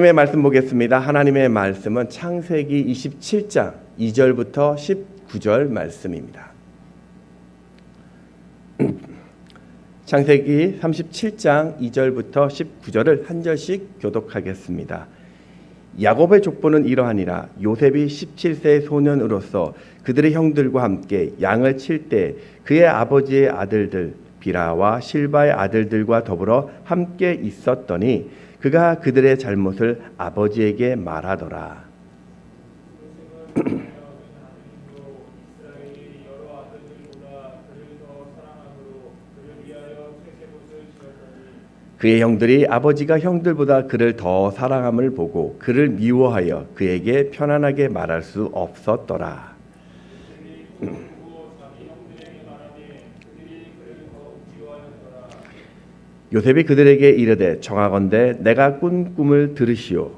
하나님의 말씀 보겠습니다. 하나님의 말씀은 창세기 27장 2절부터 19절 말씀입니다. 창세기 37장 2절부터 19절을 한 절씩 교독하겠습니다. 야곱의 족보는 이러하니라. 요셉이 17세 소년으로서 그들의 형들과 함께 양을 칠 때 그의 아버지의 아들들 비라와 실바의 아들들과 더불어 함께 있었더니 그가 그들의 잘못을 아버지에게 말하더라. 그의 형들이 아버지가 형들보다 그를 더 사랑함을 보고 그를 미워하여 그에게 편안하게 말할 수 없었더라. 요셉이 그들에게 이르되 청하건대 내가 꾼 꿈을 들으시오.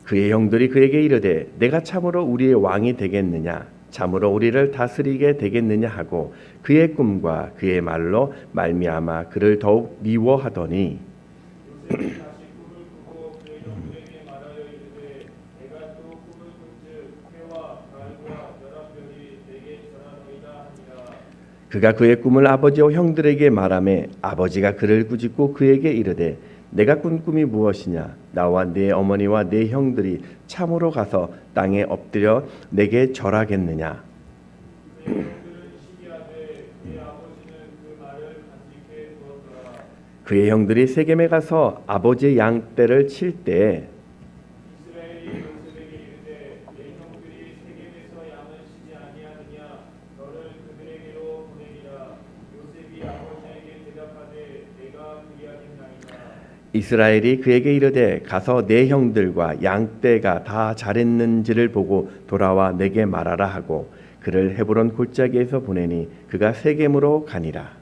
그의 형들이 그에게 이르되 내가 참으로 우리의 왕이 되겠느냐 참으로 우리를 다스리게 되겠느냐 하고 그의 꿈과 그의 말로 말미암아 그를 더욱 미워하더니 그가 그의 꿈을 아버지와 형들에게 말하매 아버지가 그를 꾸짖고 그에게 이르되 내가 꾼 꿈이 무엇이냐 나와 네 어머니와 네 형들이 참으로 가서 땅에 엎드려 내게 절하겠느냐. 그의 형들이 세겜에 가서 아버지의 양떼를 칠 때 이스라엘이 그에게 이르되 가서 내 형들과 양떼가 다 잘했는지를 보고 돌아와 내게 말하라 하고 그를 헤브론 골짜기에서 보내니 그가 세겜으로 가니라.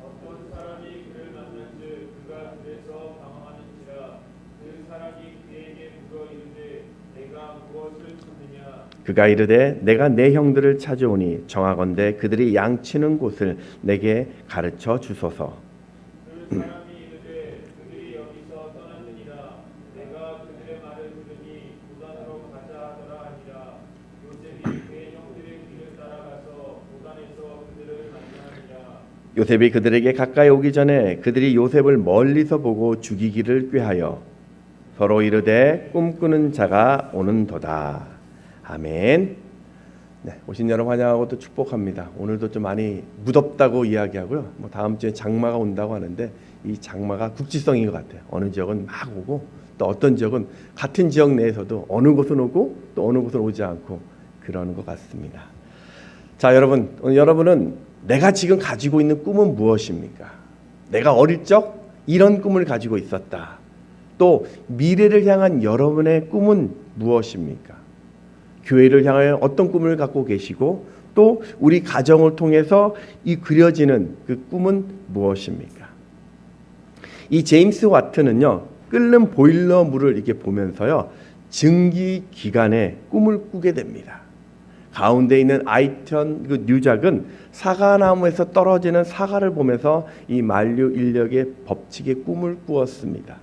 어떤 사람이 그를 만난즉 그가 그래서 방황하는지라 그 사람이 그에게 물어 이르되 내가 무엇을 찾느냐. 그가 이르되 내가 내 형들을 찾아오니 청하건대 그들이 양치는 곳을 내게 가르쳐 주소서. 요셉이 그들에게 가까이 오기 전에 그들이 요셉을 멀리서 보고 죽이기를 꾀하여 서로 이르되 꿈꾸는 자가 오는도다. 아멘. 네, 오신 여러분 환영하고 또 축복합니다. 오늘도 좀 많이 무덥다고 이야기하고요. 다음 주에 장마가 온다고 하는데 이 장마가 국지성인 것 같아요. 어느 지역은 막 오고 또 어떤 지역은 같은 지역 내에서도 어느 곳은 오고 또 어느 곳은 오지 않고 그러는 것 같습니다. 자, 여러분, 오늘 여러분은 내가 지금 가지고 있는 꿈은 무엇입니까? 내가 어릴 적 이런 꿈을 가지고 있었다. 또 미래를 향한 여러분의 꿈은 무엇입니까? 교회를 향하여 어떤 꿈을 갖고 계시고 또 우리 가정을 통해서 이 그려지는 그 꿈은 무엇입니까? 이 제임스 와트는요, 끓는 보일러 물을 이렇게 보면서요, 증기 기간에 꿈을 꾸게 됩니다. 가운데 있는 아이턴 그 뉴작은 사과나무에서 떨어지는 사과를 보면서 이 만류 인력의 법칙의 꿈을 꾸었습니다.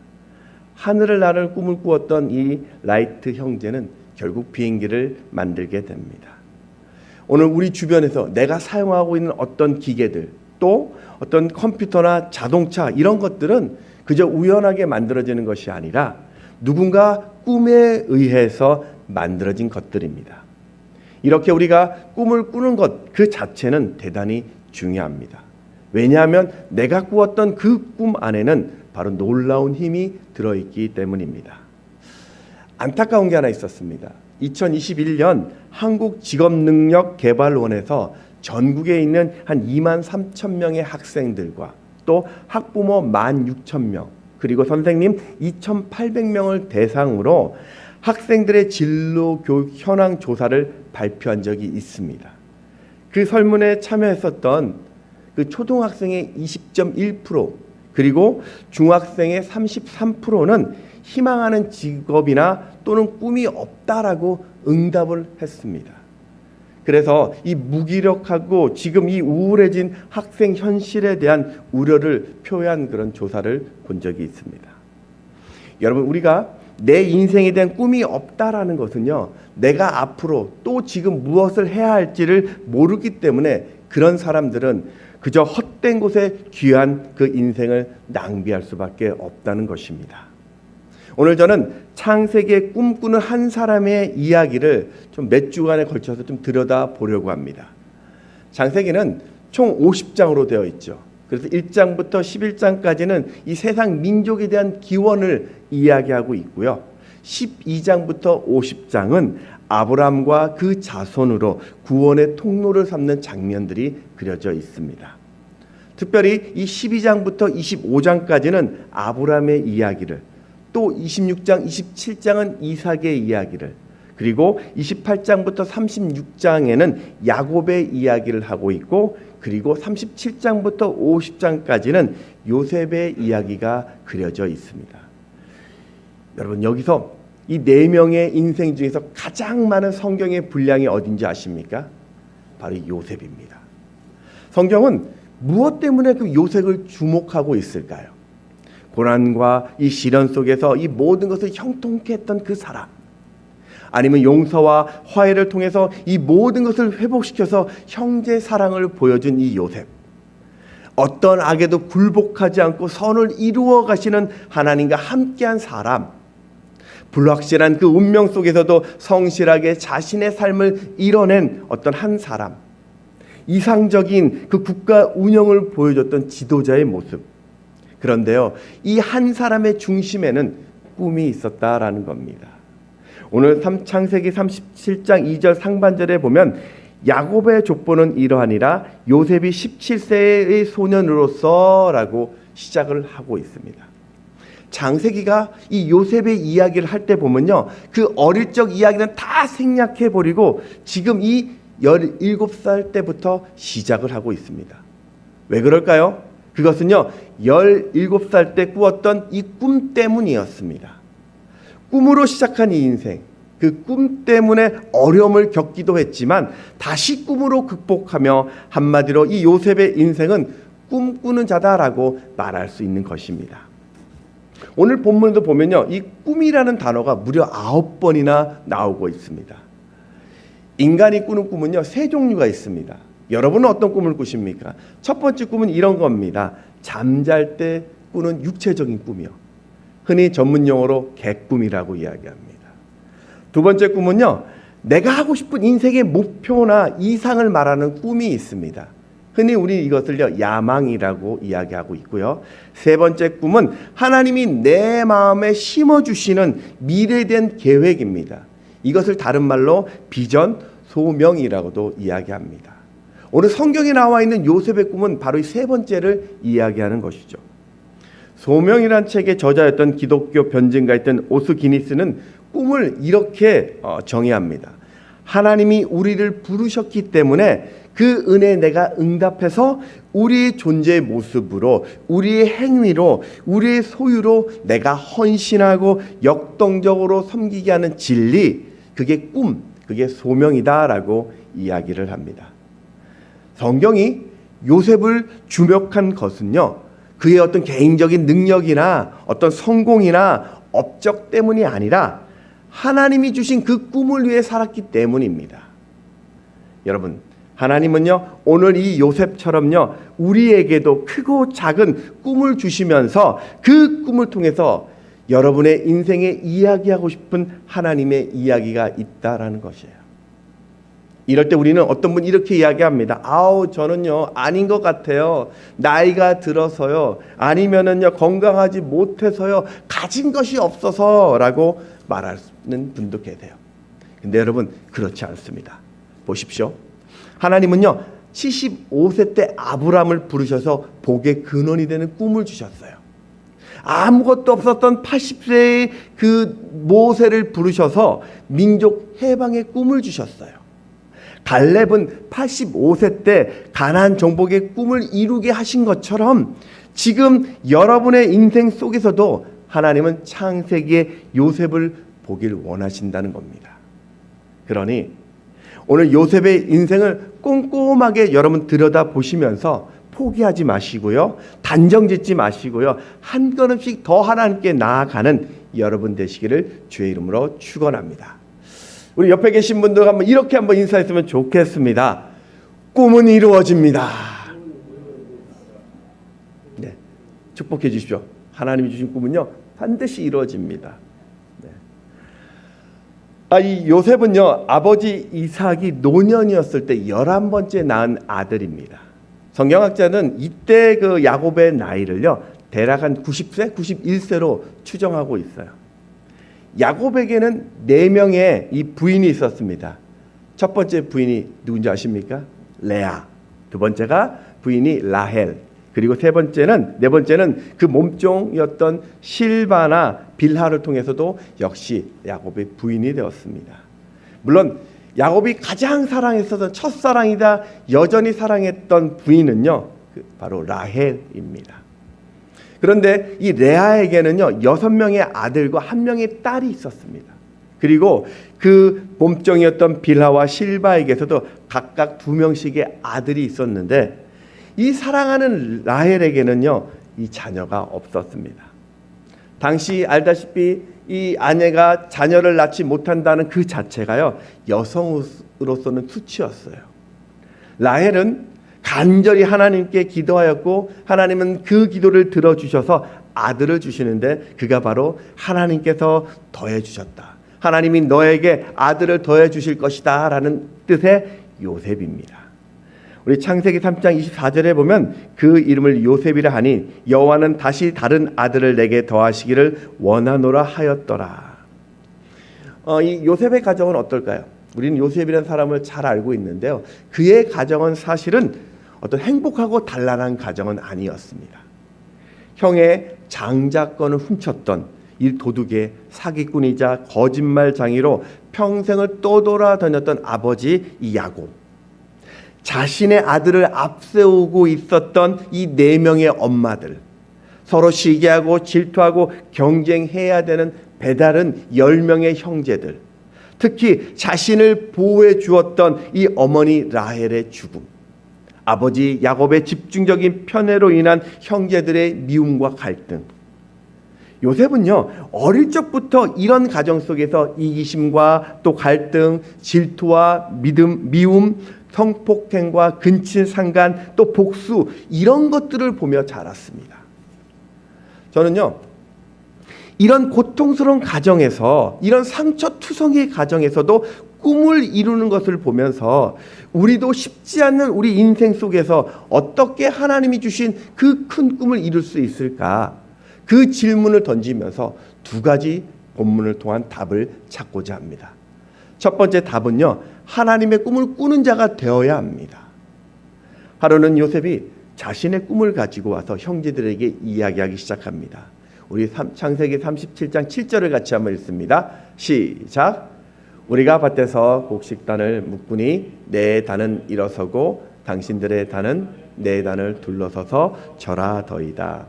하늘을 나를 꿈을 꾸었던 이 라이트 형제는 결국 비행기를 만들게 됩니다. 오늘 우리 주변에서 내가 사용하고 있는 어떤 기계들 또 어떤 컴퓨터나 자동차 이런 것들은 그저 우연하게 만들어지는 것이 아니라 누군가 꿈에 의해서 만들어진 것들입니다. 이렇게 우리가 꿈을 꾸는 것 그 자체는 대단히 중요합니다. 왜냐하면 내가 꾸었던 그 꿈 안에는 바로 놀라운 힘이 들어있기 때문입니다. 안타까운 게 하나 있었습니다. 2021년 한국직업능력개발원에서 전국에 있는 한 2만 3천 명의 학생들과 또 학부모 16,000명 그리고 선생님 2,800명을 대상으로 학생들의 진로 교육 현황 조사를 발표한 적이 있습니다. 그 설문에 참여했었던 그 초등학생의 20.1% 그리고 중학생의 33%는 희망하는 직업이나 또는 꿈이 없다라고 응답을 했습니다. 그래서 이 무기력하고 지금 이 우울해진 학생 현실에 대한 우려를 표현한 그런 조사를 본 적이 있습니다. 여러분, 우리가 내 인생에 대한 꿈이 없다라는 것은요, 내가 앞으로 또 지금 무엇을 해야 할지를 모르기 때문에 그런 사람들은 그저 헛된 곳에 귀한 그 인생을 낭비할 수밖에 없다는 것입니다. 오늘 저는 창세기에 꿈꾸는 한 사람의 이야기를 좀 몇 주간에 걸쳐서 좀 들여다보려고 합니다. 창세기는 총 50장으로 되어 있죠. 그래서 1장부터 11장까지는 이 세상 민족에 대한 기원을 이야기하고 있고요. 12장부터 50장은 아브라함과 그 자손으로 구원의 통로를 삼는 장면들이 그려져 있습니다. 특별히 이 12장부터 25장까지는 아브라함의 이야기를, 또 26장, 27장은 이삭의 이야기를, 그리고 28장부터 36장에는 야곱의 이야기를 하고 있고, 그리고 37장부터 50장까지는 요셉의 이야기가 그려져 있습니다. 여러분, 여기서 이 네 명의 인생 중에서 가장 많은 성경의 분량이 어딘지 아십니까? 바로 요셉입니다. 성경은 무엇 때문에 그 요셉을 주목하고 있을까요? 고난과 이 시련 속에서 이 모든 것을 형통케 했던 그 사람, 아니면 용서와 화해를 통해서 이 모든 것을 회복시켜서 형제 사랑을 보여준 이 요셉, 어떤 악에도 굴복하지 않고 선을 이루어 가시는 하나님과 함께한 사람, 불확실한 그 운명 속에서도 성실하게 자신의 삶을 이뤄낸 어떤 한 사람, 이상적인 그 국가 운영을 보여줬던 지도자의 모습. 그런데요, 이 한 사람의 중심에는 꿈이 있었다라는 겁니다. 오늘 창세기 37장 2절 상반절에 보면 야곱의 족보는 이러하니라 요셉이 17세의 소년으로서 라고 시작을 하고 있습니다. 창세기가 이 요셉의 이야기를 할 때 보면요, 그 어릴 적 이야기는 다 생략해버리고 지금 이 17살 때부터 시작을 하고 있습니다. 왜 그럴까요? 그것은요, 17살 때 꾸었던 이 꿈 때문이었습니다. 꿈으로 시작한 이 인생, 그 꿈 때문에 어려움을 겪기도 했지만 다시 꿈으로 극복하며 한마디로 이 요셉의 인생은 꿈꾸는 자다라고 말할 수 있는 것입니다. 오늘 본문도 보면요, 이 꿈이라는 단어가 무려 9번이나 나오고 있습니다. 인간이 꾸는 꿈은요, 세 종류가 있습니다. 여러분은 어떤 꿈을 꾸십니까? 첫 번째 꿈은 이런 겁니다. 잠잘 때 꾸는 육체적인 꿈이요, 흔히 전문 용어로 개꿈이라고 이야기합니다. 두 번째 꿈은요, 내가 하고 싶은 인생의 목표나 이상을 말하는 꿈이 있습니다. 흔히 우리 이것을요, 야망이라고 이야기하고 있고요. 세 번째 꿈은 하나님이 내 마음에 심어주시는 미래에 대한 계획입니다. 이것을 다른 말로 비전, 소명이라고도 이야기합니다. 오늘 성경에 나와 있는 요셉의 꿈은 바로 이 세 번째를 이야기하는 것이죠. 소명이란 책의 저자였던 기독교 변증가였던 오스기니스는 꿈을 이렇게 정의합니다. 하나님이 우리를 부르셨기 때문에 그 은혜에 내가 응답해서 우리의 존재의 모습으로, 우리의 행위로, 우리의 소유로 내가 헌신하고 역동적으로 섬기게 하는 진리, 그게 꿈, 그게 소명이다라고 이야기를 합니다. 성경이 요셉을 주목한 것은요, 그의 어떤 개인적인 능력이나 어떤 성공이나 업적 때문이 아니라 하나님이 주신 그 꿈을 위해 살았기 때문입니다. 여러분, 하나님은요, 오늘 이 요셉처럼요, 우리에게도 크고 작은 꿈을 주시면서 그 꿈을 통해서 여러분의 인생에 이야기하고 싶은 하나님의 이야기가 있다라는 것이에요. 이럴 때 우리는 어떤 분 이렇게 이야기합니다. 아우, 저는요, 아닌 것 같아요. 나이가 들어서요. 아니면은요, 건강하지 못해서요. 가진 것이 없어서라고 말하는 분도 계세요. 근데 여러분, 그렇지 않습니다. 보십시오. 하나님은요, 75세 때 아브라함을 부르셔서 복의 근원이 되는 꿈을 주셨어요. 아무것도 없었던 80세의 그 모세를 부르셔서 민족 해방의 꿈을 주셨어요. 갈렙은 85세 때 가나안 정복의 꿈을 이루게 하신 것처럼 지금 여러분의 인생 속에서도 하나님은 창세기의 요셉을 보길 원하신다는 겁니다. 그러니 오늘 요셉의 인생을 꼼꼼하게 여러분 들여다보시면서 포기하지 마시고요. 단정 짓지 마시고요. 한 걸음씩 더 하나님께 나아가는 여러분 되시기를 주의 이름으로 축원합니다. 우리 옆에 계신 분들 한번 이렇게 한번 인사했으면 좋겠습니다. 꿈은 이루어집니다. 네, 축복해 주십시오. 하나님이 주신 꿈은요 반드시 이루어집니다. 네. 이 요셉은요 아버지 이삭이 노년이었을 때 11번째 낳은 아들입니다. 성경학자는 이때 그 야곱의 나이를요 대략 한 90세, 91세로 추정하고 있어요. 야곱에게는 4명의 이 부인이 있었습니다. 첫 번째 부인이 누군지 아십니까? 레아. 두 번째가 부인이 라헬. 그리고 네 번째는 그 몸종이었던 실바나 빌하를 통해서도 역시 야곱의 부인이 되었습니다. 물론 야곱이 가장 사랑했었던 첫사랑이다 여전히 사랑했던 부인은요 바로 라헬입니다. 그런데 이 레아에게는요 6명의 아들과 1명의 딸이 있었습니다. 그리고 그 몸종이었던 빌하와 실바에게서도 각각 2명씩의 아들이 있었는데 이 사랑하는 라헬에게는요 이 자녀가 없었습니다. 당시 알다시피 이 아내가 자녀를 낳지 못한다는 그 자체가요 여성으로서는 수치였어요. 라헬은 간절히 하나님께 기도하였고 하나님은 그 기도를 들어주셔서 아들을 주시는데 그가 바로 하나님께서 더해 주셨다. 하나님이 너에게 아들을 더해 주실 것이다 라는 뜻의 요셉입니다. 우리 창세기 3장 24절에 보면 그 이름을 요셉이라 하니 여호와는 다시 다른 아들을 내게 더하시기를 원하노라 하였더라. 이 요셉의 가정은 어떨까요? 우리는 요셉이라는 사람을 잘 알고 있는데요. 그의 가정은 사실은 어떤 행복하고 단란한 가정은 아니었습니다. 형의 장자권을 훔쳤던 이 도둑의 사기꾼이자 거짓말장이로 평생을 떠돌아다녔던 아버지 이 야곱, 자신의 아들을 앞세우고 있었던 이 4명의 엄마들, 서로 시기하고 질투하고 경쟁해야 되는 배다른 10명의 형제들, 특히 자신을 보호해 주었던 이 어머니 라헬의 죽음, 아버지 야곱의 집중적인 편애로 인한 형제들의 미움과 갈등. 요셉은요 어릴 적부터 이런 가정 속에서 이기심과 또 갈등, 질투와 미움, 성폭행과 근친상간, 또 복수 이런 것들을 보며 자랐습니다. 저는요 이런 고통스러운 가정에서, 이런 상처투성이의 가정에서도 꿈을 이루는 것을 보면서 우리도 쉽지 않는 우리 인생 속에서 어떻게 하나님이 주신 그 큰 꿈을 이룰 수 있을까? 그 질문을 던지면서 2가지 본문을 통한 답을 찾고자 합니다. 첫 번째 답은요, 하나님의 꿈을 꾸는 자가 되어야 합니다. 하루는 요셉이 자신의 꿈을 가지고 와서 형제들에게 이야기하기 시작합니다. 우리 창세기 37장 7절을 같이 한번 읽습니다. 시작. 우리가 밭에서 곡식단을 묶으니 내 단은 일어서고 당신들의 단은 내 단을 둘러서서 절하더이다.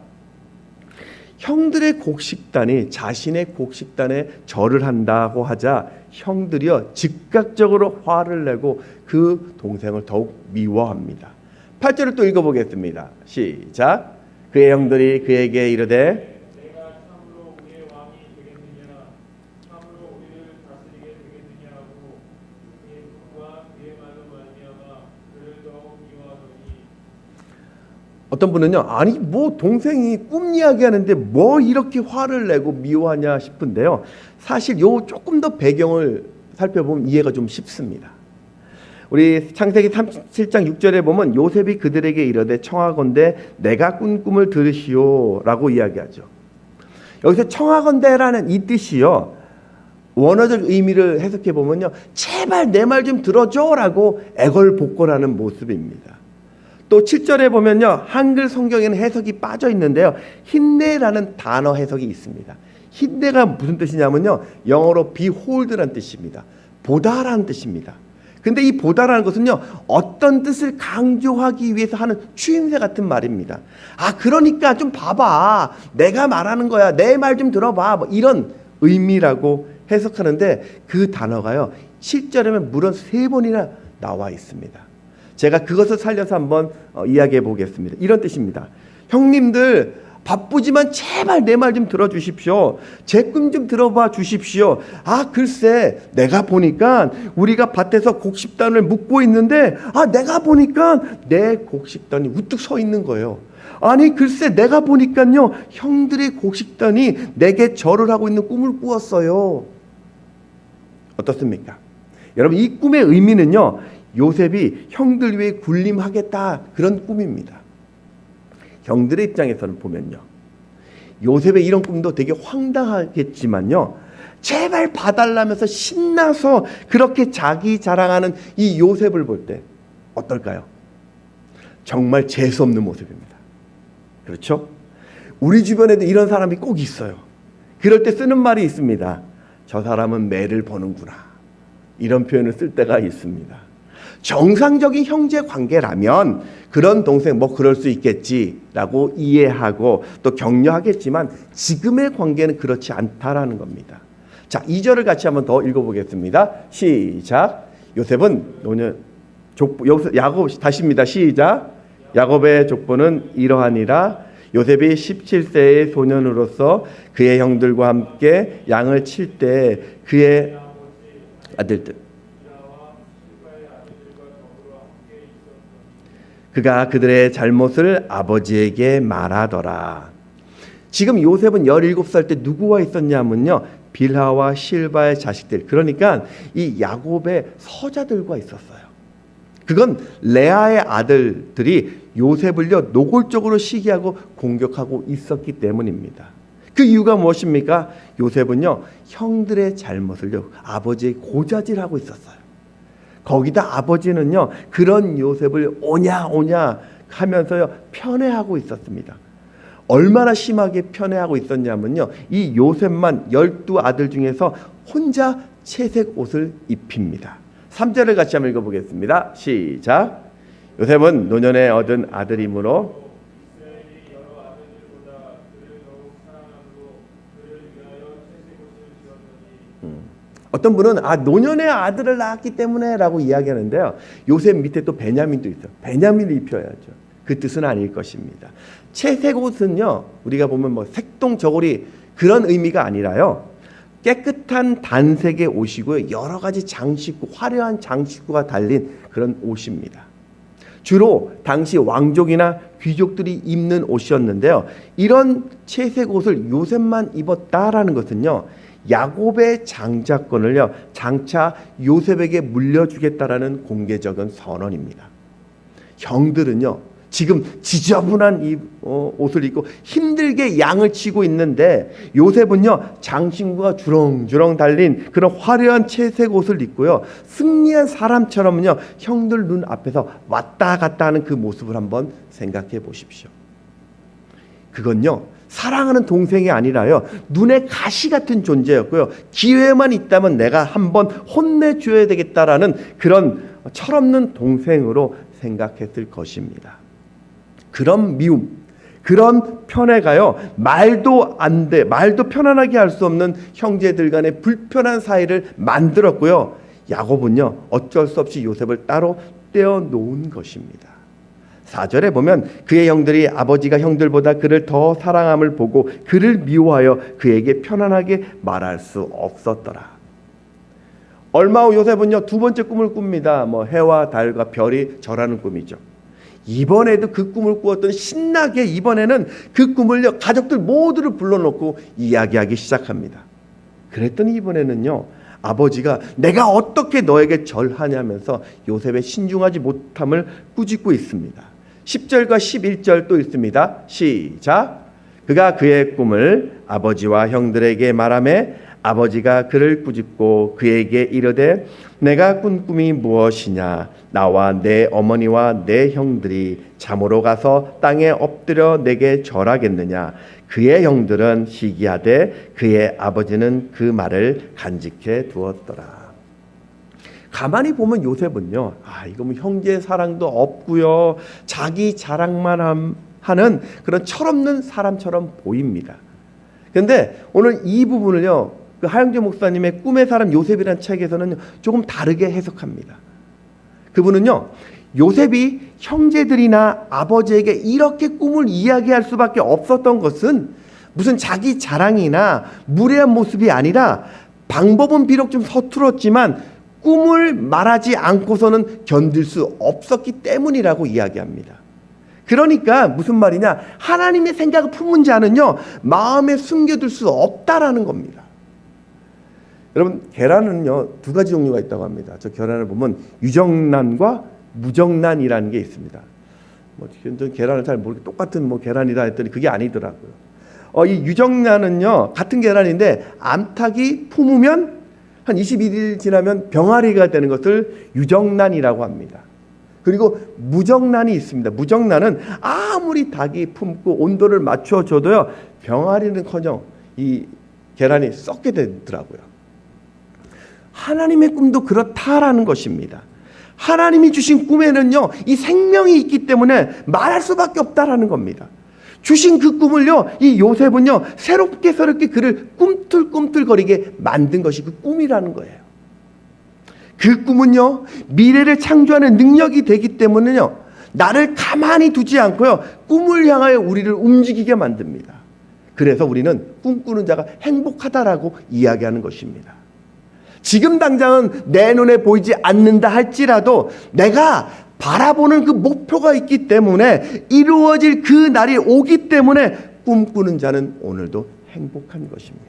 형들의 곡식단이 자신의 곡식단에 절을 한다고 하자 형들이요 즉각적으로 화를 내고 그 동생을 더욱 미워합니다. 8절을 또 읽어보겠습니다. 시작. 그의 형들이 그에게 이르되 내가 참으로 우리의 왕이 되겠느냐, 참으로 우리를 다스리게 되겠느냐고 그의 꿈과 그의 말로 말미암아 그를 더욱 미워하더니. 어떤 분은요, 아니 뭐 동생이 꿈 이야기하는데 뭐 이렇게 화를 내고 미워하냐 싶은데요, 사실 요 조금 더 배경을 살펴보면 이해가 좀 쉽습니다. 우리 창세기 37장 6절에 보면 요셉이 그들에게 이르되 청하건대 내가 꾼 꿈을 들으시오라고 이야기하죠. 여기서 청하건대라는 이 뜻이요, 원어적 의미를 해석해 보면요, 제발 내 말 좀 들어줘라고 애걸복걸하는 모습입니다. 또 7절에 보면요, 한글 성경에는 해석이 빠져 있는데요, 힘내라는 단어 해석이 있습니다. 힘내가 무슨 뜻이냐면요, 영어로 behold라는 뜻입니다. 보다라는 뜻입니다. 근데 이 보다라는 것은요, 어떤 뜻을 강조하기 위해서 하는 추임새 같은 말입니다. 아, 그러니까 좀 봐봐, 내가 말하는 거야, 내 말 좀 들어봐, 뭐 이런 의미라고 해석하는데, 그 단어가요 7절에는 무려 3번이나 나와 있습니다. 제가 그것을 살려서 한번 이야기해 보겠습니다. 이런 뜻입니다. 형님들 바쁘지만 제발 내 말 좀 들어주십시오. 제 꿈 좀 들어봐 주십시오. 아 글쎄 내가 보니까 우리가 밭에서 곡식단을 묶고 있는데 내가 보니까 내 곡식단이 우뚝 서 있는 거예요. 아니 글쎄 내가 보니까요 형들의 곡식단이 내게 절을 하고 있는 꿈을 꾸었어요. 어떻습니까? 여러분 이 꿈의 의미는요 요셉이 형들 위해 군림하겠다 그런 꿈입니다. 형들의 입장에서는 보면요 요셉의 이런 꿈도 되게 황당하겠지만요 제발 봐달라면서 신나서 그렇게 자기 자랑하는 이 요셉을 볼 때 어떨까요? 정말 재수없는 모습입니다. 그렇죠? 우리 주변에도 이런 사람이 꼭 있어요. 그럴 때 쓰는 말이 있습니다. 저 사람은 매를 버는구나. 이런 표현을 쓸 때가 있습니다. 정상적인 형제 관계라면 그런 동생 뭐 그럴 수 있겠지라고 이해하고 또 격려하겠지만 지금의 관계는 그렇지 않다라는 겁니다. 자, 2절을 같이 한번 더 읽어보겠습니다. 시작. 요셉은 노년 야곱 다시입니다. 시작. 야곱의 족보는 이러하니라. 요셉이 17세의 소년으로서 그의 형들과 함께 양을 칠 때 그의 아들들 그가 그들의 잘못을 아버지에게 말하더라. 지금 요셉은 17살 때 누구와 있었냐면요 빌하와 실바의 자식들 그러니까 이 야곱의 서자들과 있었어요. 그건 레아의 아들들이 요셉을요 노골적으로 시기하고 공격하고 있었기 때문입니다. 그 이유가 무엇입니까? 요셉은요 형들의 잘못을요 아버지의 고자질하고 있었어요. 거기다 아버지는요 그런 요셉을 오냐 하면서요 편애하고 있었습니다. 얼마나 심하게 편애하고 있었냐면요 이 요셉만 12아들 중에서 혼자 채색 옷을 입힙니다. 3절을 같이 한번 읽어보겠습니다. 시작. 요셉은 노년에 얻은 아들이므로 어떤 분은 노년의 아들을 낳았기 때문에 라고 이야기하는데요 요셉 밑에 또 베냐민도 있어요. 베냐민을 입혀야죠. 그 뜻은 아닐 것입니다. 채색 옷은요 우리가 보면 뭐 색동 저고리 그런 의미가 아니라요 깨끗한 단색의 옷이고요 여러 가지 장식구 화려한 장식구가 달린 그런 옷입니다. 주로 당시 왕족이나 귀족들이 입는 옷이었는데요 이런 채색 옷을 요셉만 입었다라는 것은요 야곱의 장자권을요 장차 요셉에게 물려주겠다라는 공개적인 선언입니다. 형들은요 지금 지저분한 이 옷을 입고 힘들게 양을 치고 있는데 요셉은요 장신구가 주렁주렁 달린 그런 화려한 채색 옷을 입고요 승리한 사람처럼요 형들 눈 앞에서 왔다 갔다 하는 그 모습을 한번 생각해 보십시오. 그건요 사랑하는 동생이 아니라요 눈에 가시 같은 존재였고요 기회만 있다면 내가 한번 혼내줘야 되겠다라는 그런 철없는 동생으로 생각했을 것입니다. 그런 미움 그런 편애가요 말도 편안하게 할 수 없는 형제들 간의 불편한 사이를 만들었고요 야곱은요 어쩔 수 없이 요셉을 따로 떼어놓은 것입니다. 4절에 보면 그의 형들이 아버지가 형들보다 그를 더 사랑함을 보고 그를 미워하여 그에게 편안하게 말할 수 없었더라. 얼마 후 요셉은요 두 번째 꿈을 꿉니다. 해와 달과 별이 절하는 꿈이죠. 이번에도 그 꿈을 꾸었던 신나게 이번에는 그 꿈을요 가족들 모두를 불러놓고 이야기하기 시작합니다. 그랬더니 이번에는요 아버지가 내가 어떻게 너에게 절하냐면서 요셉의 신중하지 못함을 꾸짖고 있습니다. 10절과 11절 또 있습니다. 시작. 그가 그의 꿈을 아버지와 형들에게 말하매 아버지가 그를 꾸짖고 그에게 이르되 내가 꾼 꿈이 무엇이냐 나와 내 어머니와 내 형들이 잠으로 가서 땅에 엎드려 내게 절하겠느냐 그의 형들은 시기하되 그의 아버지는 그 말을 간직해 두었더라. 가만히 보면 요셉은요 이거 뭐 형제 사랑도 없고요 자기 자랑만 하는 그런 철없는 사람처럼 보입니다. 그런데 오늘 이 부분을요 그 하영재 목사님의 꿈의 사람 요셉이라는 책에서는 조금 다르게 해석합니다. 그분은요, 요셉이 형제들이나 아버지에게 이렇게 꿈을 이야기할 수밖에 없었던 것은 무슨 자기 자랑이나 무례한 모습이 아니라 방법은 비록 좀 서툴었지만 꿈을 말하지 않고서는 견딜 수 없었기 때문이라고 이야기합니다. 그러니까 무슨 말이냐, 하나님의 생각을 품은 자는요 마음에 숨겨둘 수 없다라는 겁니다. 여러분, 계란은요 두 가지 종류가 있다고 합니다. 저 계란을 보면 유정란과 무정란이라는 게 있습니다. 전 계란을 잘 모르게 똑같은 계란이다 했더니 그게 아니더라고요. 이 유정란은요 같은 계란인데 암탉이 품으면 한 21일 지나면 병아리가 되는 것을 유정란이라고 합니다. 그리고 무정란이 있습니다. 무정란은 아무리 닭이 품고 온도를 맞춰줘도요 병아리는커녕 이 계란이 썩게 되더라고요. 하나님의 꿈도 그렇다라는 것입니다. 하나님이 주신 꿈에는요 이 생명이 있기 때문에 말할 수밖에 없다라는 겁니다. 주신 그 꿈을요 이 요셉은요 새롭게 그를 꿈틀꿈틀거리게 만든 것이 그 꿈이라는 거예요. 그 꿈은요 미래를 창조하는 능력이 되기 때문에요 나를 가만히 두지 않고요 꿈을 향하여 우리를 움직이게 만듭니다. 그래서 우리는 꿈꾸는 자가 행복하다라고 이야기하는 것입니다. 지금 당장은 내 눈에 보이지 않는다 할지라도 내가 바라보는 그 목표가 있기 때문에 이루어질 그 날이 오기 때문에 꿈꾸는 자는 오늘도 행복한 것입니다.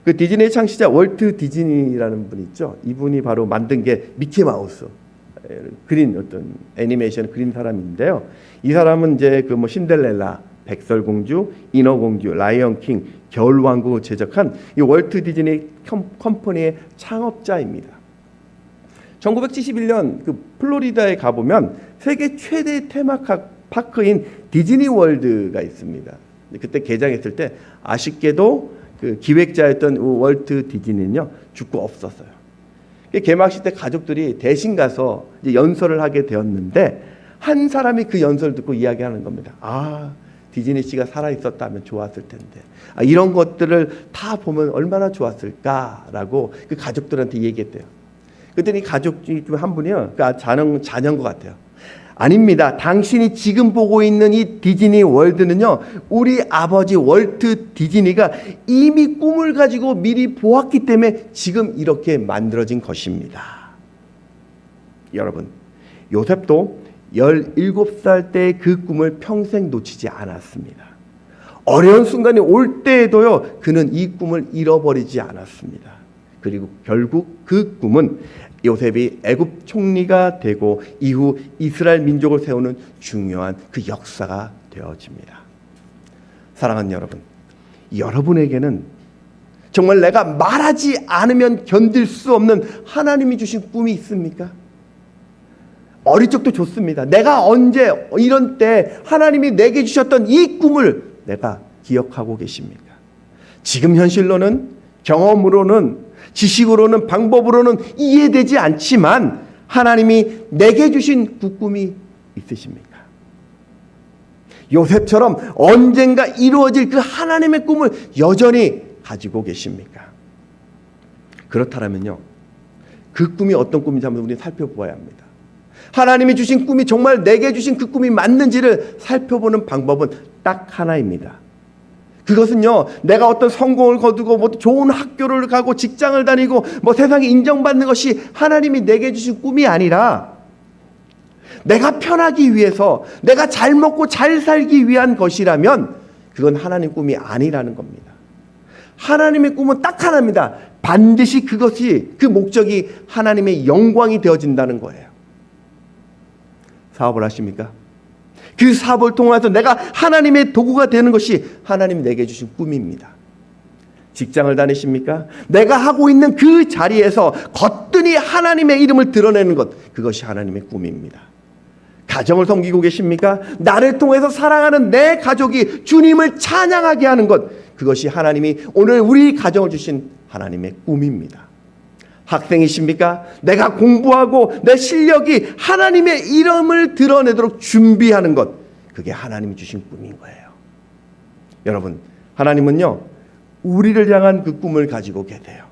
그 디즈니의 창시자 월트 디즈니라는 분 있죠. 이분이 바로 만든 게 미키마우스 그린 어떤 애니메이션 그린 사람인데요. 이 사람은 이제 그 신데렐라, 백설공주, 인어공주, 라이언킹, 겨울왕국을 제작한 이 월트 디즈니 컴퍼니의 창업자입니다. 1971년 그 플로리다에 가보면 세계 최대 테마파크인 디즈니 월드가 있습니다. 그때 개장했을 때 아쉽게도 그 기획자였던 월트 디즈니는요 죽고 없었어요. 개막식 때 가족들이 대신 가서 이제 연설을 하게 되었는데 한 사람이 그 연설을 듣고 이야기하는 겁니다. 디즈니 씨가 살아있었다면 좋았을 텐데 이런 것들을 다 보면 얼마나 좋았을까라고 그 가족들한테 얘기했대요. 그랬더니 가족 중 한 분이요, 그러니까 자녀인 것 같아요. 아닙니다. 당신이 지금 보고 있는 이 디즈니 월드는요 우리 아버지 월트 디즈니가 이미 꿈을 가지고 미리 보았기 때문에 지금 이렇게 만들어진 것입니다. 여러분, 요셉도 17살 때의 그 꿈을 평생 놓치지 않았습니다. 어려운 순간이 올 때에도요 그는 이 꿈을 잃어버리지 않았습니다. 그리고 결국 그 꿈은 요셉이 애굽 총리가 되고 이후 이스라엘 민족을 세우는 중요한 그 역사가 되어집니다. 사랑하는 여러분, 여러분에게는 정말 내가 말하지 않으면 견딜 수 없는 하나님이 주신 꿈이 있습니까? 어릴 적도 좋습니다. 내가 언제 이런 때 하나님이 내게 주셨던 이 꿈을 내가 기억하고 계십니까? 지금 현실로는, 경험으로는, 지식으로는, 방법으로는 이해되지 않지만 하나님이 내게 주신 그 꿈이 있으십니까? 요셉처럼 언젠가 이루어질 그 하나님의 꿈을 여전히 가지고 계십니까? 그렇다면요 그 꿈이 어떤 꿈인지 한번 우리 살펴보아야 합니다. 하나님이 주신 꿈이 정말 내게 주신 그 꿈이 맞는지를 살펴보는 방법은 딱 하나입니다. 그것은요 내가 어떤 성공을 거두고 좋은 학교를 가고 직장을 다니고 세상에 인정받는 것이 하나님이 내게 주신 꿈이 아니라 내가 편하기 위해서, 내가 잘 먹고 잘 살기 위한 것이라면 그건 하나님 꿈이 아니라는 겁니다. 하나님의 꿈은 딱 하나입니다. 반드시 그것이, 그 목적이 하나님의 영광이 되어진다는 거예요. 사업을 하십니까? 그 사업을 통해서 내가 하나님의 도구가 되는 것이 하나님이 내게 주신 꿈입니다. 직장을 다니십니까? 내가 하고 있는 그 자리에서 거뜬히 하나님의 이름을 드러내는 것, 그것이 하나님의 꿈입니다. 가정을 섬기고 계십니까? 나를 통해서 사랑하는 내 가족이 주님을 찬양하게 하는 것, 그것이 하나님이 오늘 우리 가정을 주신 하나님의 꿈입니다. 학생이십니까? 내가 공부하고 내 실력이 하나님의 이름을 드러내도록 준비하는 것, 그게 하나님이 주신 꿈인 거예요. 여러분, 하나님은요 우리를 향한 그 꿈을 가지고 계세요.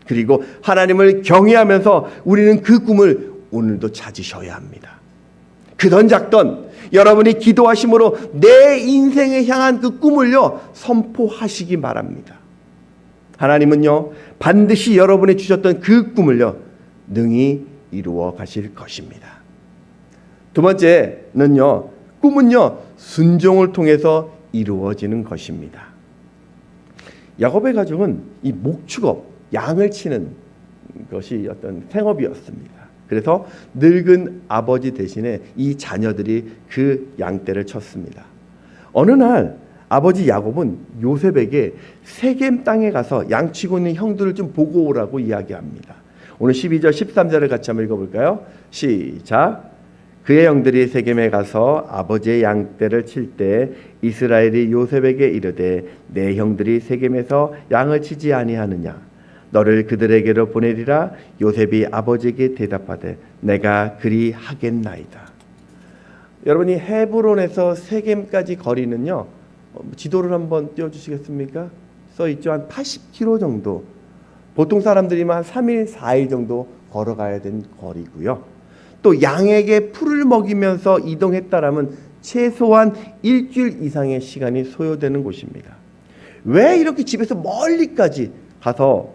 그리고 하나님을 경외하면서 우리는 그 꿈을 오늘도 찾으셔야 합니다. 크던 작던 여러분이 기도하심으로 내 인생에 향한 그 꿈을요 선포하시기 바랍니다. 하나님은요 반드시 여러분이 주셨던 그 꿈을요 능히 이루어 가실 것입니다. 두 번째는요 꿈은요 순종을 통해서 이루어지는 것입니다. 야곱의 가족은 이 목축업, 양을 치는 것이 어떤 생업이었습니다. 그래서 늙은 아버지 대신에 이 자녀들이 그 양떼를 쳤습니다. 어느 날 아버지 야곱은 요셉에게 세겜 땅에 가서 양치고 있는 형들을 좀 보고 오라고 이야기합니다. 오늘 12절 13절을 같이 한번 읽어볼까요? 시작. 그의 형들이 세겜에 가서 아버지의 양떼를 칠 때 이스라엘이 요셉에게 이르되 내 형들이 세겜에서 양을 치지 아니하느냐 너를 그들에게로 보내리라. 요셉이 아버지에게 대답하되 내가 그리 하겠나이다. 여러분이 헤브론에서 세겜까지 거리는요 지도를 한번 띄워주시겠습니까? 써있죠. 한 80km 정도. 보통 사람들이면 한 3일 4일 정도 걸어가야 되는 거리고요. 또 양에게 풀을 먹이면서 이동했다라면 최소한 일주일 이상의 시간이 소요되는 곳입니다. 왜 이렇게 집에서 멀리까지 가서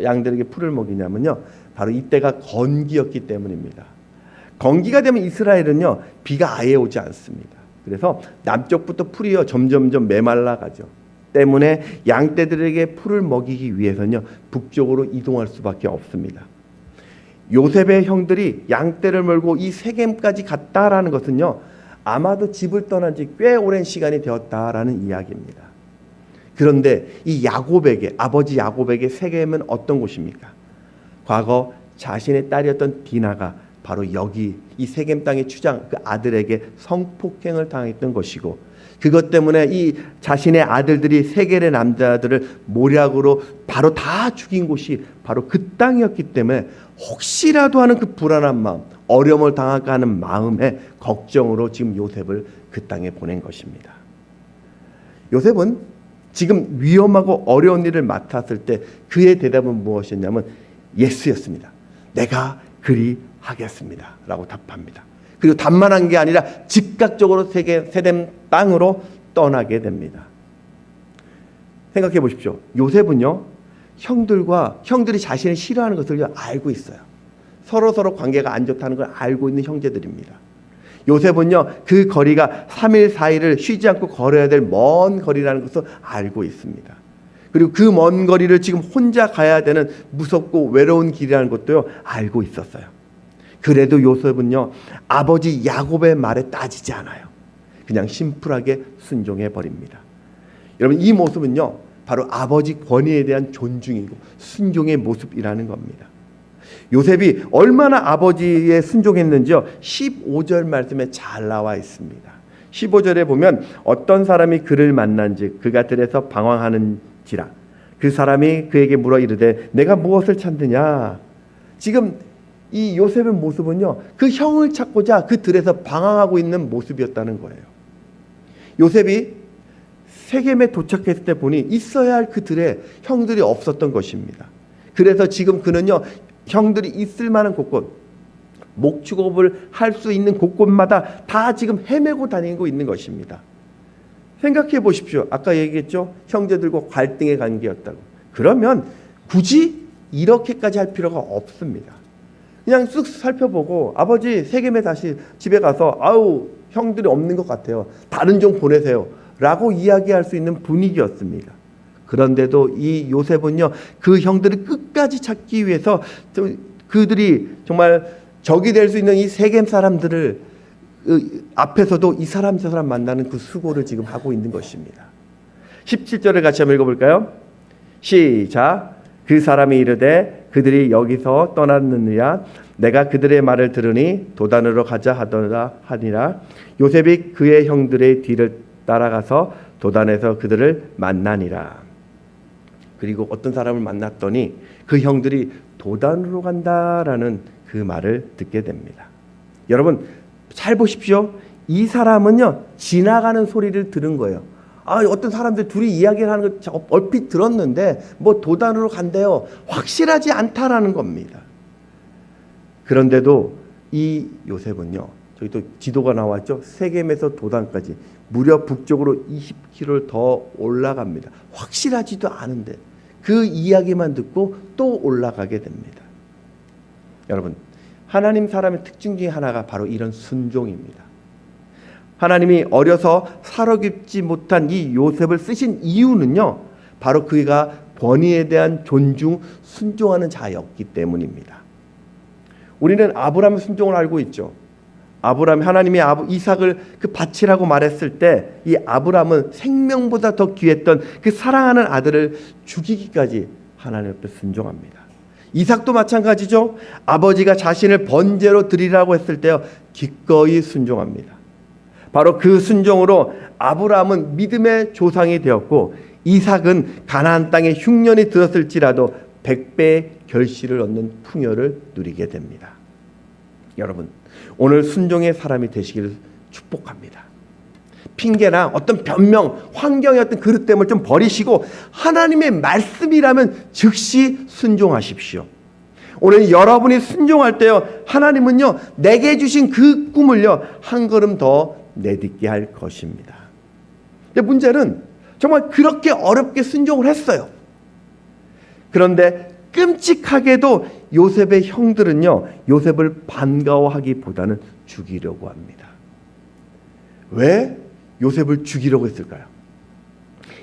양들에게 풀을 먹이냐면요 바로 이때가 건기였기 때문입니다. 건기가 되면 이스라엘은요 비가 아예 오지 않습니다. 그래서 남쪽부터 풀이요 점점점 메말라가죠. 때문에 양떼들에게 풀을 먹이기 위해서는요 북쪽으로 이동할 수밖에 없습니다. 요셉의 형들이 양떼를 몰고 이 세겜까지 갔다라는 것은요 아마도 집을 떠난 지 꽤 오랜 시간이 되었다라는 이야기입니다. 그런데 이 야곱에게 아버지 야곱에게 세겜은 어떤 곳입니까? 과거 자신의 딸이었던 디나가 바로 여기 이 세겜 땅의 추장 그 아들에게 성폭행을 당했던 것이고 그것 때문에 이 자신의 아들들이 세겜의 남자들을 모략으로 바로 다 죽인 곳이 바로 그 땅이었기 때문에 혹시라도 하는 그 불안한 마음, 어려움을 당할까 하는 마음에 걱정으로 지금 요셉을 그 땅에 보낸 것입니다. 요셉은 지금 위험하고 어려운 일을 맡았을 때 그의 대답은 무엇이었냐면 예스였습니다. 내가 그리 하겠습니다 라고 답합니다. 그리고 답만한 게 아니라 즉각적으로 세겜 땅으로 떠나게 됩니다. 생각해 보십시오. 요셉은요 형들이 자신을 싫어하는 것을 알고 있어요. 서로 관계가 안 좋다는 걸 알고 있는 형제들입니다. 요셉은요 그 거리가 3일 4일을 쉬지 않고 걸어야 될 먼 거리라는 것을 알고 있습니다. 그리고 그 먼 거리를 지금 혼자 가야 되는 무섭고 외로운 길이라는 것도요 알고 있었어요. 그래도 요셉은요 아버지 야곱의 말에 따지지 않아요. 그냥 심플하게 순종해 버립니다. 여러분 이 모습은요 바로 아버지 권위에 대한 존중이고 순종의 모습이라는 겁니다. 요셉이 얼마나 아버지에 순종했는지요 15절 말씀에 잘 나와 있습니다. 15절에 보면 어떤 사람이 그를 만난즉 그가 들에서 방황하는지라 그 사람이 그에게 물어 이르되 내가 무엇을 찾느냐. 지금 이 요셉의 모습은요 그 형을 찾고자 그 들에서 방황하고 있는 모습이었다는 거예요. 요셉이 세겜에 도착했을 때 보니 있어야 할 그 들에 형들이 없었던 것입니다. 그래서 지금 그는요 형들이 있을 만한 곳곳 목축업을 할 수 있는 곳곳마다 다 지금 헤매고 다니고 있는 것입니다. 생각해 보십시오. 아까 얘기했죠. 형제들과 갈등의 관계였다고. 그러면 굳이 이렇게까지 할 필요가 없습니다. 그냥 쓱 살펴보고 아버지 세겜에 다시 집에 가서 아우 형들이 없는 것 같아요. 다른 종 보내세요 라고 이야기할 수 있는 분위기였습니다. 그런데도 이 요셉은요 그 형들을 끝까지 찾기 위해서 그들이 정말 적이 될 수 있는 이 세겜 사람들을 앞에서도 이 사람 저 사람 만나는 그 수고를 지금 하고 있는 것입니다. 17절을 같이 한번 읽어볼까요? 시작. 그 사람이 이르되 그들이 여기서 떠났느냐 내가 그들의 말을 들으니 도단으로 가자 하니라. 요셉이 그의 형들의 뒤를 따라가서 도단에서 그들을 만나니라. 그리고 어떤 사람을 만났더니 그 형들이 도단으로 간다라는 그 말을 듣게 됩니다. 여러분 잘 보십시오. 이 사람은요 지나가는 소리를 들은 거예요. 어떤 사람들 둘이 이야기를 하는 거 얼핏 들었는데 뭐 도단으로 간대요. 확실하지 않다라는 겁니다. 그런데도 이 요셉은요, 저기 또 지도가 나왔죠. 세겜에서 도단까지 무려 북쪽으로 20km를 더 올라갑니다. 확실하지도 않은데 그 이야기만 듣고 또 올라가게 됩니다. 여러분, 하나님 사람의 특징 중에 하나가 바로 이런 순종입니다. 하나님이 어려서 사로잡지 못한 이 요셉을 쓰신 이유는요, 바로 그가 권위에 대한 존중, 순종하는 자였기 때문입니다. 우리는 아브라함의 순종을 알고 있죠. 아브라함, 하나님이 이삭을 그 바치라고 말했을 때 이 아브라함은 생명보다 더 귀했던 그 사랑하는 아들을 죽이기까지 하나님 앞에 순종합니다. 이삭도 마찬가지죠. 아버지가 자신을 번제로 드리라고 했을 때요, 기꺼이 순종합니다. 바로 그 순종으로 아브라함은 믿음의 조상이 되었고, 이삭은 가나안 땅에 흉년이 들었을지라도 100배의 결실을 얻는 풍요를 누리게 됩니다. 여러분, 오늘 순종의 사람이 되시기를 축복합니다. 핑계나 어떤 변명, 환경의 어떤 그릇됨을 좀 버리시고 하나님의 말씀이라면 즉시 순종하십시오. 오늘 여러분이 순종할 때요, 하나님은요, 내게 주신 그 꿈을요, 한 걸음 더 내딛게 할 것입니다. 근데 문제는 정말 그렇게 어렵게 순종을 했어요. 그런데 끔찍하게도 요셉의 형들은요, 요셉을 반가워하기보다는 죽이려고 합니다. 왜 요셉을 죽이려고 했을까요?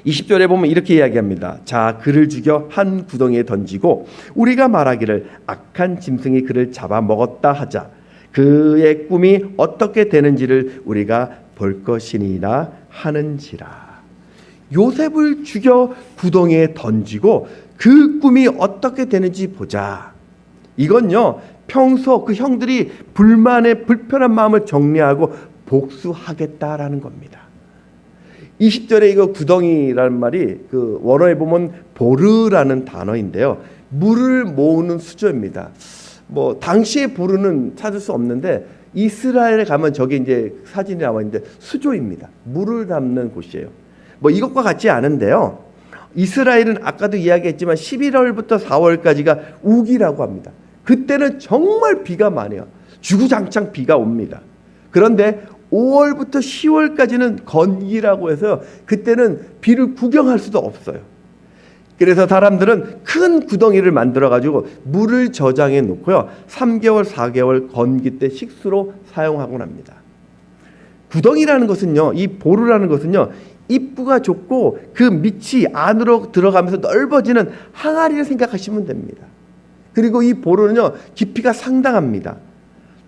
20절에 보면 이렇게 이야기합니다. 자, 그를 죽여 한 구덩이에 던지고 우리가 말하기를 악한 짐승이 그를 잡아먹었다 하자. 그의 꿈이 어떻게 되는지를 우리가 볼 것이니라 하는지라. 요셉을 죽여 구덩이에 던지고 그 꿈이 어떻게 되는지 보자. 이건요, 평소 그 형들이 불편한 마음을 정리하고 복수하겠다라는 겁니다. 20절에 이거 구덩이라는 말이 그 원어에 보면 보르라는 단어인데요, 물을 모으는 수조입니다. 뭐 당시의 보르는 찾을 수 없는데 이스라엘에 가면 저게 이제 사진이 나와 있는데 수조입니다. 물을 담는 곳이에요. 뭐 이것과 같지 않은데요, 이스라엘은 아까도 이야기했지만 11월부터 4월까지가 우기라고 합니다. 그때는 정말 비가 많이 와요. 주구장창 비가 옵니다. 그런데 5월부터 10월까지는 건기라고 해서 그때는 비를 구경할 수도 없어요. 그래서 사람들은 큰 구덩이를 만들어 가지고 물을 저장해 놓고요, 3개월 4개월 건기 때 식수로 사용하곤 합니다. 구덩이라는 것은요, 이 보르라는 것은요, 입구가 좁고 그 밑이 안으로 들어가면서 넓어지는 항아리를 생각하시면 됩니다. 그리고 이 보르는요, 깊이가 상당합니다.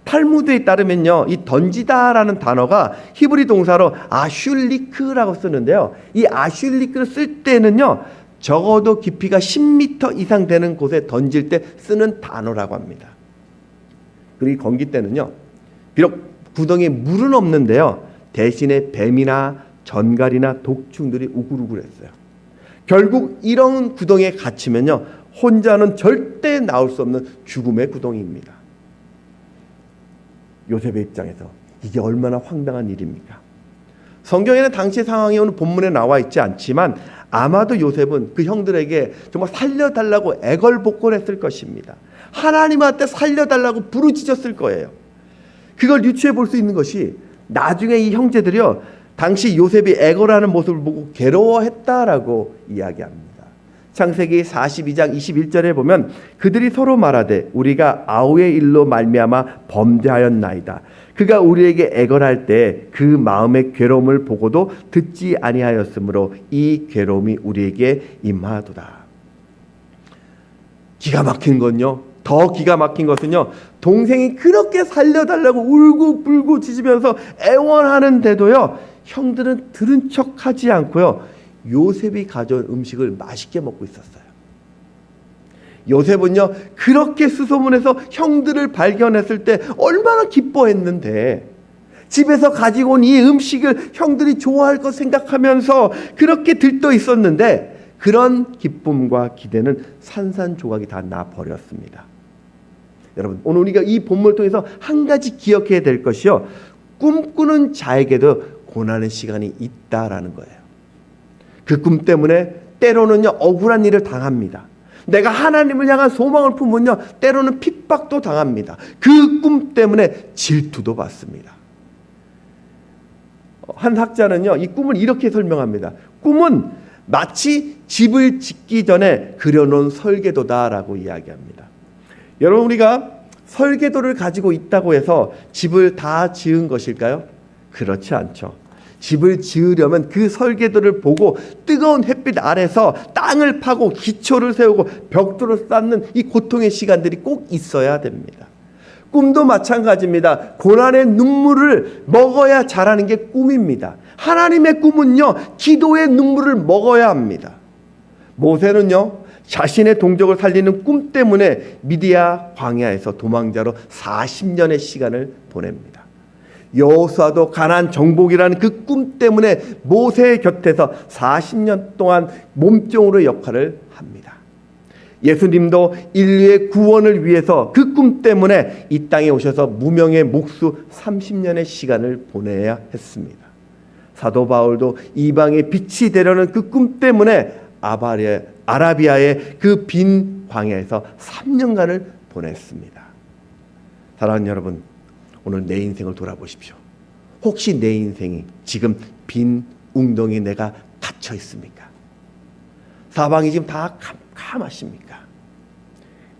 탈무드에 따르면요, 이 던지다라는 단어가 히브리 동사로 아슐리크라고 쓰는데요, 이 아슐리크를 쓸 때는요, 적어도 깊이가 10m 이상 되는 곳에 던질 때 쓰는 단어라고 합니다. 그리고 건기 때는요, 비록 구덩이에 물은 없는데요, 대신에 뱀이나 전갈이나 독충들이 우글우글했어요. 결국 이런 구덩이에 갇히면요, 혼자는 절대 나올 수 없는 죽음의 구덩이입니다. 요셉의 입장에서 이게 얼마나 황당한 일입니까? 성경에는 당시의 상황이 오늘 본문에 나와 있지 않지만 아마도 요셉은 그 형들에게 정말 살려달라고 애걸복걸했을 것입니다. 하나님한테 살려달라고 부르짖었을 거예요. 그걸 유추해 볼 수 있는 것이 나중에 이 형제들이요, 당시 요셉이 애걸하는 모습을 보고 괴로워했다라고 이야기합니다. 창세기 42장 21절에 보면 그들이 서로 말하되 우리가 아우의 일로 말미암아 범죄하였나이다. 그가 우리에게 애걸할 때 그 마음의 괴로움을 보고도 듣지 아니하였으므로 이 괴로움이 우리에게 임하도다. 기가 막힌 건요, 더 기가 막힌 것은요, 동생이 그렇게 살려달라고 울고 불고 짖으면서 애원하는데도요, 형들은 들은 척하지 않고요, 요셉이 가져온 음식을 맛있게 먹고 있었어요. 요셉은요, 그렇게 수소문해서 형들을 발견했을 때 얼마나 기뻐했는데, 집에서 가지고 온 이 음식을 형들이 좋아할 것 생각하면서 그렇게 들떠 있었는데, 그런 기쁨과 기대는 산산조각이 다 나버렸습니다. 여러분, 오늘 우리가 이 본문을 통해서 한 가지 기억해야 될 것이요, 꿈꾸는 자에게도 고난의 시간이 있다라는 거예요. 그 꿈 때문에 때로는요 억울한 일을 당합니다. 내가 하나님을 향한 소망을 품으면요 때로는 핍박도 당합니다. 그 꿈 때문에 질투도 받습니다. 한 학자는요 이 꿈을 이렇게 설명합니다. 꿈은 마치 집을 짓기 전에 그려놓은 설계도다라고 이야기합니다. 여러분, 우리가 설계도를 가지고 있다고 해서 집을 다 지은 것일까요? 그렇지 않죠. 집을 지으려면 그 설계도를 보고 뜨거운 햇빛 아래서 땅을 파고 기초를 세우고 벽돌을 쌓는 이 고통의 시간들이 꼭 있어야 됩니다. 꿈도 마찬가지입니다. 고난의 눈물을 먹어야 자라는 게 꿈입니다. 하나님의 꿈은요 기도의 눈물을 먹어야 합니다. 모세는요 자신의 동족을 살리는 꿈 때문에 미디야 광야에서 도망자로 40년의 시간을 보냅니다. 여호수아도 가나안 정복이라는 그 꿈 때문에 모세의 곁에서 40년 동안 몸종으로 역할을 합니다. 예수님도 인류의 구원을 위해서 그 꿈 때문에 이 땅에 오셔서 무명의 목수 30년의 시간을 보내야 했습니다. 사도 바울도 이방의 빛이 되려는 그 꿈 때문에 아라비아의 그 빈 광야에서 3년간을 보냈습니다. 사랑하는 여러분, 오늘 내 인생을 돌아보십시오. 혹시 내 인생이 지금 빈 웅덩이에 내가 갇혀 있습니까? 사방이 지금 다 캄캄하십니까?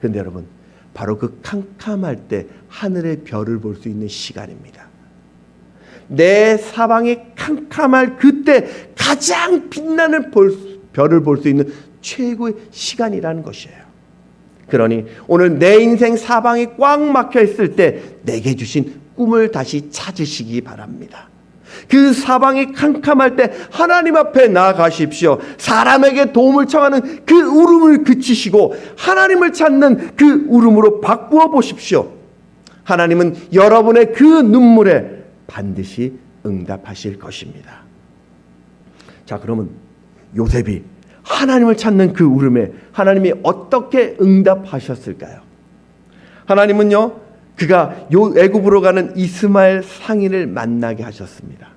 그런데 여러분, 바로 그 캄캄할 때 하늘의 별을 볼 수 있는 시간입니다. 내 사방이 캄캄할 그때 가장 빛나는 별을 볼 수 있는 최고의 시간이라는 것이에요. 그러니 오늘 내 인생 사방이 꽉 막혀 있을 때 내게 주신 꿈을 다시 찾으시기 바랍니다. 그 사방이 캄캄할 때 하나님 앞에 나아가십시오. 사람에게 도움을 청하는 그 울음을 그치시고 하나님을 찾는 그 울음으로 바꾸어 보십시오. 하나님은 여러분의 그 눈물에 반드시 응답하실 것입니다. 자, 그러면 요셉이 하나님을 찾는 그 울음에 하나님이 어떻게 응답하셨을까요? 하나님은요, 그가 애굽으로 가는 이스마엘 상인을 만나게 하셨습니다.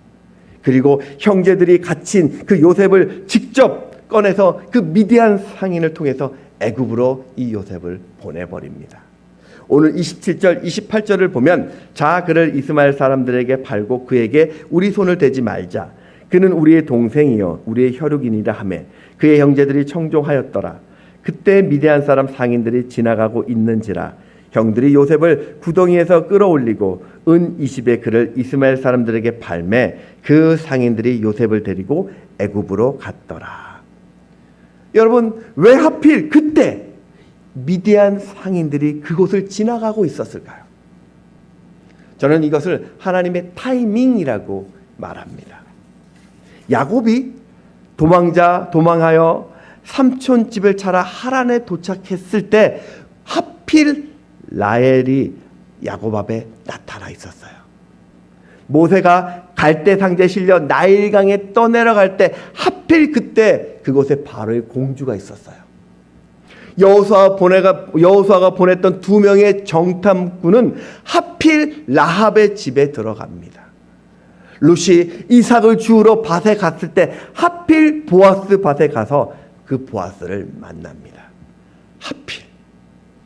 그리고 형제들이 갇힌 그 요셉을 직접 꺼내서 그 미디안 상인을 통해서 애굽으로 이 요셉을 보내버립니다. 오늘 27절, 28절을 보면 자, 그를 이스마엘 사람들에게 팔고 그에게 우리 손을 대지 말자. 그는 우리의 동생이요 우리의 혈육이니라 하매 그의 형제들이 청종하였더라. 그때 미디안 사람 상인들이 지나가고 있는지라 형들이 요셉을 구덩이에서 끌어올리고 은 20에 그를 이스마엘 사람들에게 팔매 그 상인들이 요셉을 데리고 애굽으로 갔더라. 여러분, 왜 하필 그때 미디안 상인들이 그곳을 지나가고 있었을까요? 저는 이것을 하나님의 타이밍이라고 말합니다. 야곱이 도망하여 삼촌 집을 찾아 하란에 도착했을 때 하필 라헬이 야곱 앞에 나타나 있었어요. 모세가 갈대상자에 실려 나일강에 떠내려갈 때 하필 그때 그곳에 바로의 공주가 있었어요. 여호수아가 보냈던 2명의 정탐꾼은 하필 라합의 집에 들어갑니다. 룻이 이삭을 주우러 밭에 갔을 때 하필 보아스 밭에 가서 그 보아스를 만납니다. 하필.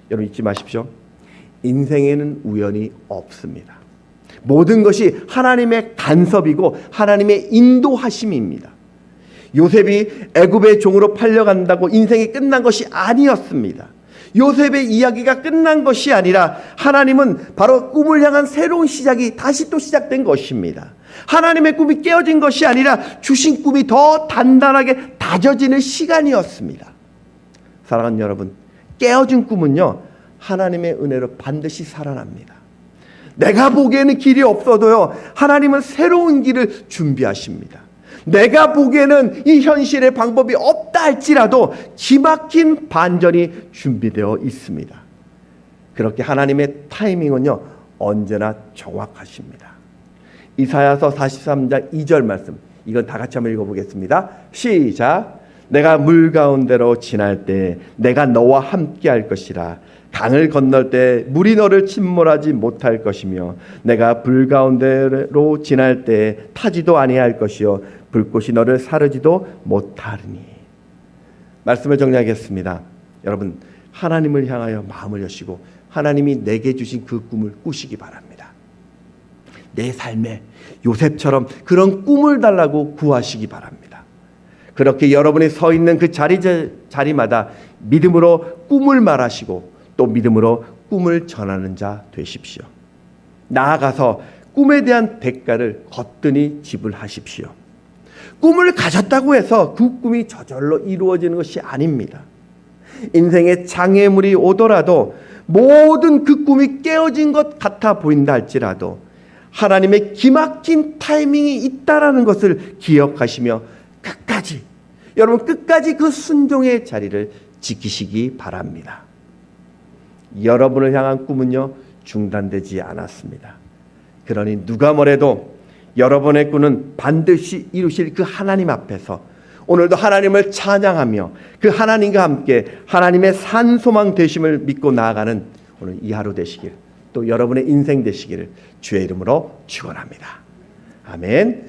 여러분, 잊지 마십시오. 인생에는 우연이 없습니다. 모든 것이 하나님의 간섭이고 하나님의 인도하심입니다. 요셉이 애굽의 종으로 팔려간다고 인생이 끝난 것이 아니었습니다. 요셉의 이야기가 끝난 것이 아니라 하나님은 바로 꿈을 향한 새로운 시작이 다시 또 시작된 것입니다. 하나님의 꿈이 깨어진 것이 아니라 주신 꿈이 더 단단하게 다져지는 시간이었습니다. 사랑하는 여러분, 깨어진 꿈은요 하나님의 은혜로 반드시 살아납니다. 내가 보기에는 길이 없어도요 하나님은 새로운 길을 준비하십니다. 내가 보기에는 이 현실의 방법이 없다 할지라도 기막힌 반전이 준비되어 있습니다. 그렇게 하나님의 타이밍은요 언제나 정확하십니다. 이사야서 43장 2절 말씀, 이건 다 같이 한번 읽어보겠습니다. 시작. 내가 물 가운데로 지날 때 내가 너와 함께 할 것이라. 강을 건널 때 물이 너를 침몰하지 못할 것이며 내가 불 가운데로 지날 때 타지도 아니할 것이요 불꽃이 너를 사르지도 못하리니. 말씀을 정리하겠습니다. 여러분, 하나님을 향하여 마음을 여시고 하나님이 내게 주신 그 꿈을 꾸시기 바랍니다. 내 삶에 요셉처럼 그런 꿈을 달라고 구하시기 바랍니다. 그렇게 여러분이 서 있는 그 자리마다 믿음으로 꿈을 말하시고 또 믿음으로 꿈을 전하는 자 되십시오. 나아가서 꿈에 대한 대가를 거뜬히 지불하십시오. 꿈을 가졌다고 해서 그 꿈이 저절로 이루어지는 것이 아닙니다. 인생에 장애물이 오더라도 모든 그 꿈이 깨어진 것 같아 보인다 할지라도 하나님의 기막힌 타이밍이 있다라는 것을 기억하시며 여러분 끝까지 그 순종의 자리를 지키시기 바랍니다. 여러분을 향한 꿈은요 중단되지 않았습니다. 그러니 누가 뭐래도 여러분의 꿈은 반드시 이루실 그 하나님 앞에서 오늘도 하나님을 찬양하며 그 하나님과 함께 하나님의 산소망 되심을 믿고 나아가는 오늘 이 하루 되시길, 또 여러분의 인생 되시기를 주의 이름으로 축원합니다. 아멘.